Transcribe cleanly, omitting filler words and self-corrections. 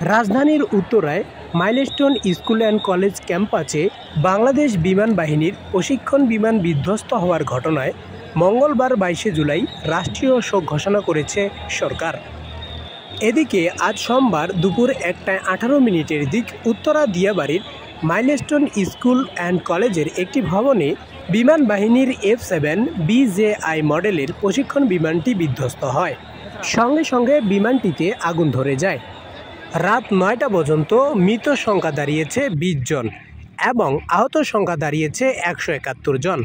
রাজধানীর উত্তরায় milestone school and college ক্যাম্পাসে বাংলাদেশ বিমান বাহিনীর প্রশিক্ষণ বিমান বিধ্বস্ত হওয়ার ঘটনায় মঙ্গলবার 22 জুলাই রাষ্ট্রীয় শোক ঘোষণা করেছে সরকার। এদিকে আজ সোমবার দুপুর 1:18 দিক উত্তরা দিয়াবাড়ির মাইলস্টোন স্কুল অ্যান্ড কলেজের একটি ভবনে বিমান বাহিনীর F-7 BJI মডেলের প্রশিক্ষণ বিমানটি বিধ্বস্ত হয়। সঙ্গে সঙ্গে বিমানটিতে আগুন ধরে যায়। রাত 9টা পর্যন্ত মৃত সংখ্যা দাঁড়িয়েছে 20 জন এবং আহত সংখ্যা দাঁড়িয়েছে 171 জন।